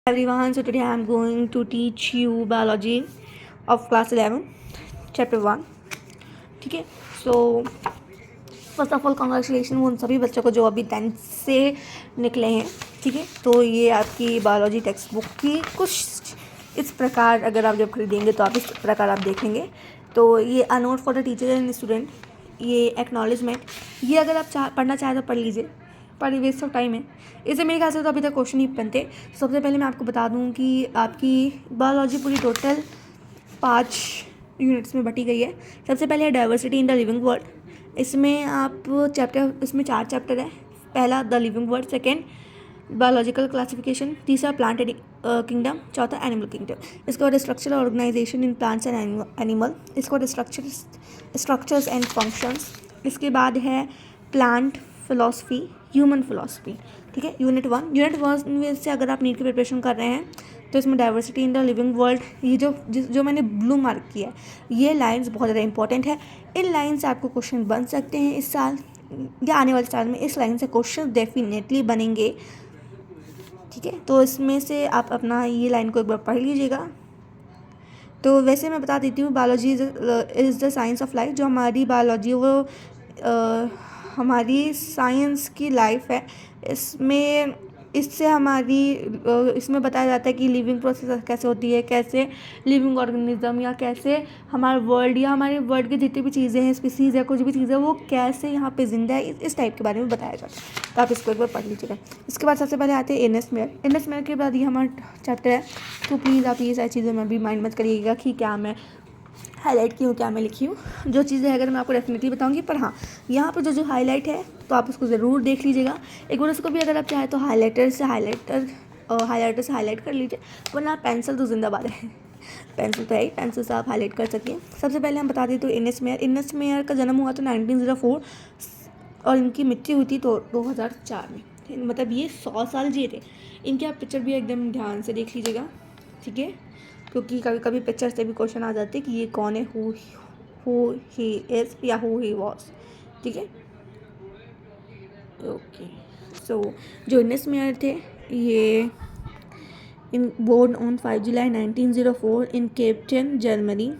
Everyone, so today I am going to teach you biology of class 11 chapter 1. ठीक है. So first of all congratulation उन सभी बच्चों को जो अभी 10th से निकले हैं. ठीक है. तो ये आपकी बायोलॉजी टेक्स्ट बुक की कुछ इस प्रकार अगर आप जब खरीदेंगे तो आप इस प्रकार आप देखेंगे. तो ये a note for the teacher and student, ये एक्नॉलेजमेंट, ये अगर आप पढ़ना चाहें तो पढ़ लीजिए, पर वेस्ट ऑफ टाइम है. इससे मेरे ख्याल से तो अभी तक क्वेश्चन नहीं बनते. सबसे पहले मैं आपको बता दूं कि आपकी बायोलॉजी पूरी टोटल 5 यूनिट्स में बटी गई है. सबसे पहले है diversity in the living world. इसमें आप इसमें 4 चैप्टर है. पहला the living world, second biological classification, तीसरा प्लांट किंगडम, चौथा एनिमल किंगडम. इसके बाद structural organisation in plants and animal. इसके बाद स्ट्रक्चर्स एंड फंक्शंस. इसके बाद है प्लांट फिलॉसफी, ह्यूमन फिलॉसफी. ठीक है. यूनिट 1 में से अगर आप नीट की प्रिपरेशन कर रहे हैं तो इसमें diversity in the living world, ये जो मैंने ब्लू मार्क किया है, ये लाइंस बहुत ज़्यादा इंपॉर्टेंट है. इन लाइन से आपको क्वेश्चन बन सकते हैं इस साल या आने वाले साल में. इस लाइन से क्वेश्चन डेफिनेटली बनेंगे. ठीक है. तो इसमें से आप अपना ये लाइन को एक बार पढ़ लीजिएगा. तो वैसे मैं बता देती हूँ, biology is the science of life. जो हमारी बायोलॉजी वो हमारी साइंस की लाइफ है. इसमें बताया जाता है कि लिविंग प्रोसेस कैसे होती है, कैसे लिविंग ऑर्गेनिज्म या कैसे हमारा वर्ल्ड या हमारे वर्ल्ड की जितनी भी चीज़ें हैं, स्पीसीज़ या कुछ भी चीज़ें, वो कैसे यहाँ पे जिंदा है, इस टाइप के बारे में बताया जाता है. तो आप इसको एक बार पढ़ लीजिएगा. इसके बाद सबसे पहले आते हैं एनएस मेयर के बाद ये हमारा चैप्टर है. तो प्लीज़ आप ये सारी चीज़ें में भी माइंड मत करिएगा कि क्या मैं हाईलाइट की हूँ, क्या मैं लिखी हूँ. जो चीज़ें अगर मैं आपको डेफिनेटली बताऊँगी, पर हाँ, यहाँ पर जो हाईलाइट है तो आप उसको ज़रूर देख लीजिएगा एक बार. उसको भी अगर आप चाहें तो हाईलाइटर से हाईलाइट कर लीजिए, वरना पेंसिल तो जिंदाबाद है. पेंसिल तो है ही, पेंसिल से आप हाईलाइट कर सकते हैं. सबसे पहले हम बता दें तो एनएस मेयर का जन्म हुआ था 1904 और इनकी मृत्यु हुई थी तो 2004 में. मतलब ये 100 साल जिए थे. इनके आप पिक्चर भी एकदम ध्यान से देख लीजिएगा. ठीक है. क्योंकि कभी कभी पिक्चर से भी क्वेश्चन आ जाते हैं कि ये कौन है, हु ही इज़ या हु ही वॉज. ठीक है. ओके. सो जो एनएस मेयर थे, ये born on 5 July 1904 in Cape Town, Germany.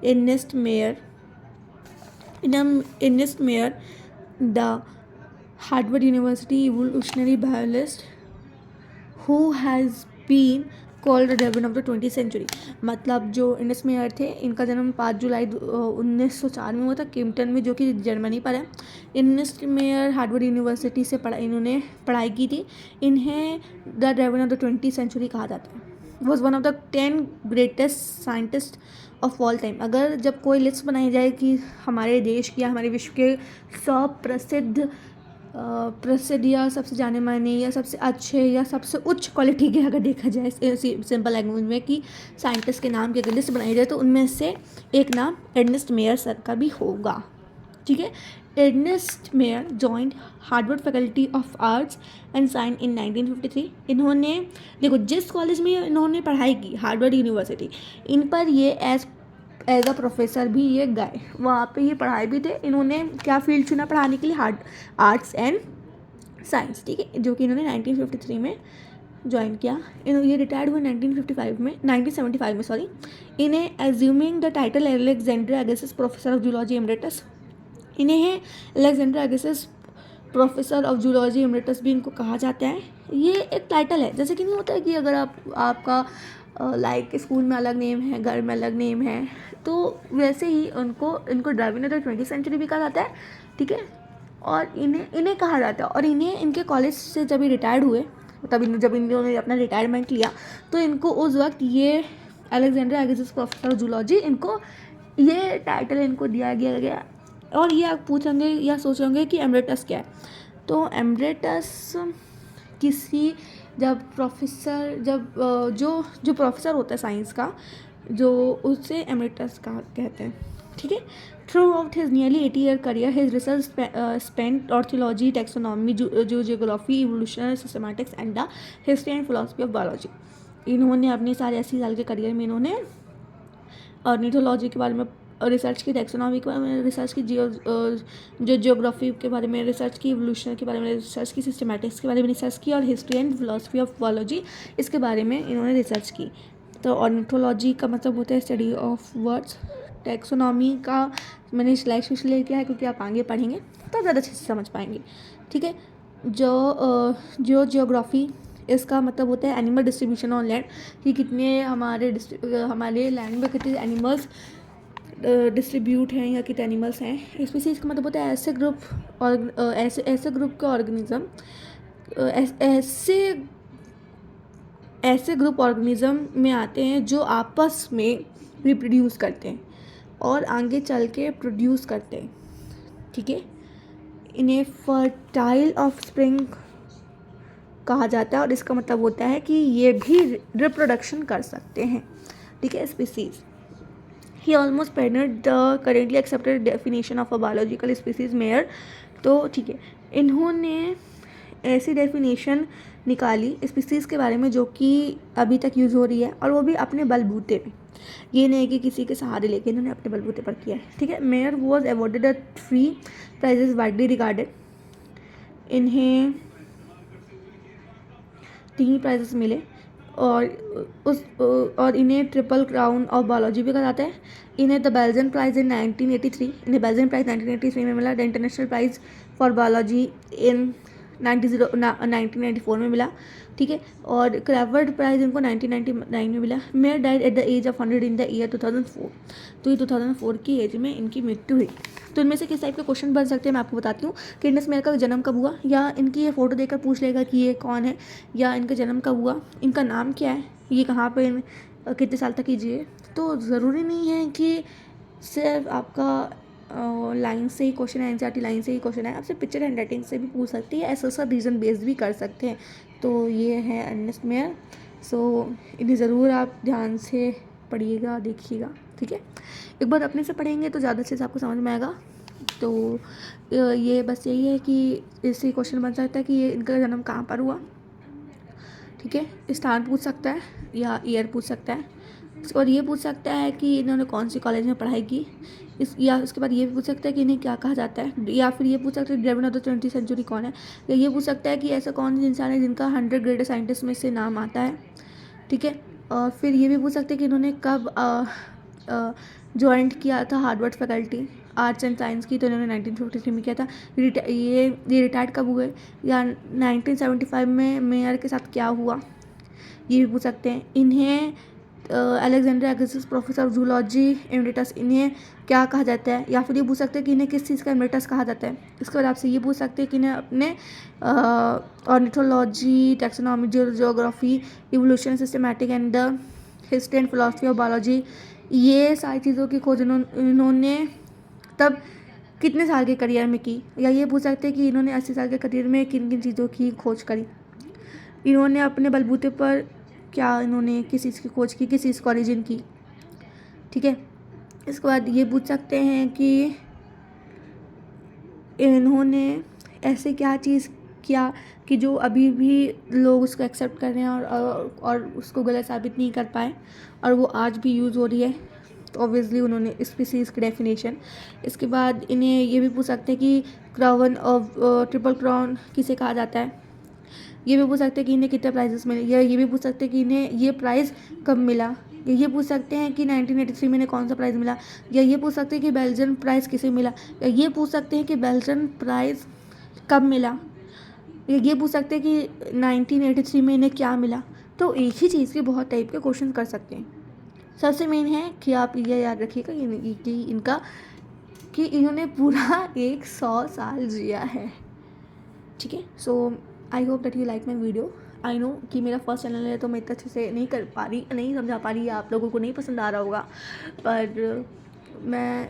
Ernest Mayr, the Harvard University evolutionary biologist who has been called the Darwin of the 20th century. मतलब जो earnest mayor थे, इनका जन्म 5 जुलाई 1904 में हुआ था केम्पटन में, जो कि जर्मनी पर है. एर्नेस्ट मेयर हार्वर्ड यूनिवर्सिटी से इन्होंने पढ़ाई की थी. इन्हें the Darwin of the 20th century कहा जाता है. Was one of the 10 greatest scientist of all time. अगर जब कोई लिस्ट बनाई जाए कि हमारे देश की या हमारे विश्व के 100 प्रसिद्ध या सबसे जाने माने या सबसे अच्छे या सबसे उच्च क्वालिटी के, अगर देखा जाए सिंपल लैंग्वेज में, कि साइंटिस्ट के नाम की अगर लिस्ट बनाई जाए तो उनमें से एक नाम एर्नेस्ट मेयर सर का भी होगा. ठीक है. Ernest Mayr joined Harvard faculty of arts and science in 1953. इन्होंने देखो जिस कॉलेज में इन्होंने पढ़ाई की, हार्वर्ड यूनिवर्सिटी, इन पर ये एज अ प्रोफेसर भी ये गए, वहाँ पे ये पढ़ाई भी थे. इन्होंने क्या फील्ड चुना पढ़ाने के लिए? Arts and science. ठीक है. जो कि इन्होंने 1953 में ज्वाइन किया. ये रिटायर्ड हुए 1975 में सॉरी. इन्हें assuming the title Alexander Agassiz professor of zoology emeritus. इन्हें Alexander Agassiz professor of zoology emeritus भी इनको कहा जाता है. ये एक टाइटल है. जैसे कि नहीं होता है कि अगर आपका लाइक स्कूल में अलग नेम है, घर में अलग नेम है, तो वैसे ही इनको Devine of the 20th century भी कहा जाता है. ठीक है. और इन्हें कहा जाता है. और इन्हें इनके कॉलेज से जब ये रिटायर्ड हुए, तब जब इन्होंने अपना रिटायरमेंट लिया, तो इनको उस वक्त ये Alexander Agassiz professor of zoology, इनको ये टाइटल इनको दिया गया. और ये आप पूछेंगे या सोचेंगे कि एमरेटस क्या है. तो एमरेटस किसी जो प्रोफेसर होता है साइंस का, जो उससे एमरेटस का कहते हैं. ठीक है. Throughout his nearly 80-year career, his research spent ornithology, taxonomy, geography, evolution, systematics and the history and philosophy of biology. इन्होंने अपने सारे 80 साल के करियर में इन्होंने ऑर्निथोलॉजी के बारे में रिसर्च की टैक्सोनॉमी के बारे में, रिसर्च की जो जियोग्राफी के बारे में, रिसर्च की इवोल्यूशन के बारे में, रिसर्च की सिस्टमैटिक्स के बारे में रिसर्च की, और history and philosophy of biology इसके बारे में इन्होंने रिसर्च की। तो ऑर्निथोलॉजी का मतलब होता है स्टडी ऑफ बर्ड्स। टैक्सोनॉमी का मैंने स्लैश इसलिए किया है क्योंकि आप आगे पढ़ेंगे तो ज़्यादा अच्छे से समझ पाएंगे, ठीक है। जियोग्राफी इसका मतलब होता है एनिमल डिस्ट्रीब्यूशन ऑन लैंड, कि कितने हमारे लैंड में कितने एनिमल्स डिस्ट्रीब्यूट हैं या कितने एनिमल्स हैं। स्पीसीज का मतलब होता है ऐसे ग्रुप और ऐसे ग्रुप के ऑर्गेनिज्म, ऐसे ग्रुप ऑर्गेनिज्म में आते हैं जो आपस में रिप्रोड्यूस करते हैं और आगे चल के प्रोड्यूस करते हैं, ठीक है। इन्हें फर्टाइल ऑफस्प्रिंग कहा जाता है और इसका मतलब होता है कि ये भी रिप्रोडक्शन कर सकते हैं, ठीक है। Species he almost पेनेट the currently accepted definition of a biological species mayor. तो ठीक है, इन्होंने ऐसी डेफिनेशन निकाली स्पीसीज़ के बारे में जो कि अभी तक यूज़ हो रही है, और वो भी अपने बलबूते पे, ये नहीं कि किसी के सहारे लेके इन्होंने अपने बलबूते पर किया है, ठीक है। Mayr was awarded 3 prizes widely regarded. इन्हें 3 प्राइजेस मिले और इन्हें ट्रिपल क्राउन ऑफ बायोलॉजी भी कहा जाता है। इन्हें द बेल्जियन प्राइज इन 1983, इन्हें बेल्जियन प्राइज 1983 में मिला। The international prize for biology in 1994 में मिला, ठीक है। और क्रेवर्ड प्राइज इनको 1999 में मिला। Mayr died at the age of 100 in the year 2004। तो ये 2004 की एज में इनकी मृत्यु हुई। तो इनमें से किस टाइप के क्वेश्चन बन सकते हैं मैं आपको बताती हूँ कि इंडस मेयर का जन्म कब हुआ, या इनकी ये फ़ोटो देखकर पूछ लेगा कि ये कौन है, या इनका जन्म कब हुआ, इनका नाम क्या है, ये कहाँ पे कितने साल तक कीजिए। तो ज़रूरी नहीं है कि सिर्फ आपका लाइन से ही क्वेश्चन है, एनसीईआरटी लाइन से ही क्वेश्चन है, आपसे पिक्चर हैंड राइटिंग से भी पूछ सकते हैं, ऐसा रीजन बेस्ड भी कर सकते हैं। तो ये है इंडस मेयर। सो इन्हें ज़रूर आप ध्यान से पढ़िएगा, देखिएगा, ठीक है। एक बार अपने से पढ़ेंगे तो ज़्यादा अच्छे से आपको समझ में आएगा। तो ये बस यही है कि इससे क्वेश्चन बन सकता है कि ये इनका जन्म कहाँ पर हुआ, ठीक है। स्थान पूछ सकता है या ईयर पूछ सकता है, और ये पूछ सकता है कि इन्होंने कौन सी कॉलेज में पढ़ाई की, या उसके बाद ये भी पूछ सकता है कि इन्हें क्या कहा जाता है, या फिर ये पूछ सकता है ड्रेवन ऑफ द 20th सेंचुरी कौन है, या ये पूछ सकता है कि ऐसा कौन सा इंसान है जिनका 100 ग्रेटेस्ट साइंटिस्ट में से नाम आता है, ठीक है। और फिर ये भी पूछ सकते हैं कि इन्होंने कब ज्वाइंट किया था Harvard faculty arts and science की, तो इन्होंने 1953 में किया था। ये रिटायर्ड कब हुए, या 1975 में मेयर के साथ क्या हुआ, ये भी पूछ सकते हैं। इन्हें Alexander Augustus professor of zoology emeritus, इन्हें क्या कहा जाता है, या फिर ये पूछ सकते हैं कि इन्हें किस चीज़ का एमरिटस कहा जाता है। इसके बाद आपसे ये पूछ सकते हैं कि इन्हें अपने ornithology, taxonomy, geography, evolution, systematic and the history and philosophy of biology, ये सारी चीज़ों की खोज इन्होंने तब कितने साल के करियर में की, या ये पूछ सकते हैं कि इन्होंने 80 साल के करियर में किन किन चीज़ों की खोज करी। इन्होंने अपने बलबूते पर क्या इन्होंने किस चीज़ की खोज की, किस चीज़ का ओरिजिन की, ठीक है। इसके बाद ये पूछ सकते हैं कि इन्होंने ऐसे क्या चीज़ किया कि जो अभी भी लोग उसको एक्सेप्ट कर रहे हैं और उसको गलत साबित नहीं कर पाए, और वो आज भी यूज़ हो रही है। तो ऑब्वियसली उन्होंने स्पीसीज़ की डेफिनेशन। इसके बाद इन्हें ये भी पूछ सकते हैं कि क्राउन ऑफ ट्रिपल क्राउन किसे कहा जाता है। ये भी पूछ सकते हैं कि इन्हें कितने प्राइजेस मिले, या ये भी पूछ सकते हैं कि इन्हें ये प्राइज़ कब मिला, या ये पूछ सकते हैं कि 1983 में इन्हें कौन सा प्राइज़ मिला, या ये पूछ सकते हैं कि बेल्जियन प्राइज़ किसे मिला, या ये पूछ सकते हैं कि बेल्जियन प्राइज़ कब मिला, या ये पूछ सकते हैं कि 1983 में इन्हें क्या मिला। तो एक ही चीज़ के बहुत टाइप के क्वेश्चन कर सकते हैं। सबसे मेन है कि आप ये याद रखिएगा कि इनका कि इन्होंने पूरा 100 साल जिया है, ठीक है। So I hope that you like my video. I know कि मेरा फर्स्ट चैनल है तो मैं इतना अच्छे से नहीं कर पा रही, नहीं समझा पा रही, आप लोगों को नहीं पसंद आ रहा होगा, पर मैं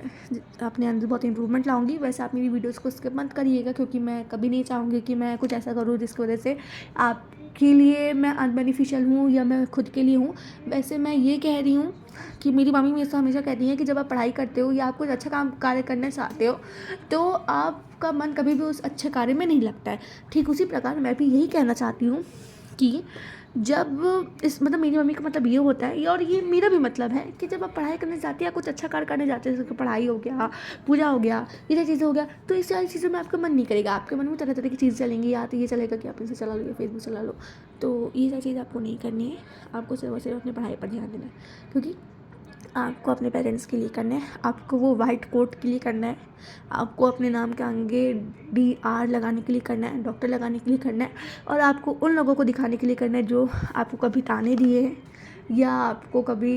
अपने अंदर बहुत इम्प्रूवमेंट लाऊंगी। वैसे आप मेरी वीडियोस को स्किप मत करिएगा, क्योंकि मैं कभी नहीं चाहूँगी कि मैं कुछ ऐसा करूँ जिसकी वजह से आपके लिए मैं अनबेनिफिशियल हूँ या मैं खुद के लिए हूँ। वैसे मैं ये कह रही हूँ कि मेरी मम्मी मेरे से हमेशा कहती हैं कि जब आप पढ़ाई करते हो या आप कुछ अच्छा कार्य करना चाहते हो तो आपका मन कभी भी उस अच्छे कार्य में नहीं लगता है। ठीक उसी प्रकार मैं भी यही कहना चाहती हूँ कि जब इस मतलब मेरी मम्मी का मतलब ये होता है, और ये मेरा भी मतलब है कि जब आप पढ़ाई करने जाते हैं या कुछ अच्छा कार्य करने जाते हैं, जैसे कि पढ़ाई हो गया, पूजा हो गया, ये सारी चीज़ें हो गया, तो इस सारी चीज़ों में आपका मन नहीं करेगा, आपके मन में तरह तरह की चीज़ें चलेंगी, या तो ये चलेगा कि आप इसे चला लो या फेसबुक चला लो। तो ये सारी चीज़ आपको नहीं करनी है, आपको सिर्फ और सिर्फ अपनी पढ़ाई पर ध्यान देना है, क्योंकि आपको अपने पेरेंट्स के लिए करना है, आपको वो वाइट कोट के लिए करना है, आपको अपने नाम के आगे DR लगाने के लिए करना है, डॉक्टर लगाने के लिए करना है, और आपको उन लोगों को दिखाने के लिए करना है जो आपको कभी ताने दिए हैं, या आपको कभी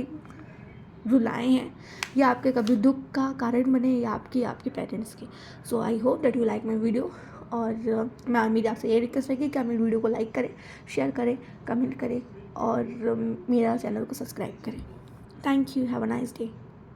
रुलाए हैं, या आपके कभी दुख का कारण बने, या आपके पेरेंट्स के। So I hope that you like my video, और मैं मेरी आपसे ये रिक्वेस्ट है कि आप मेरी वीडियो को लाइक करें, शेयर करें, कमेंट करें, और मेरा चैनल को सब्सक्राइब करें। Thank you. Have a nice day.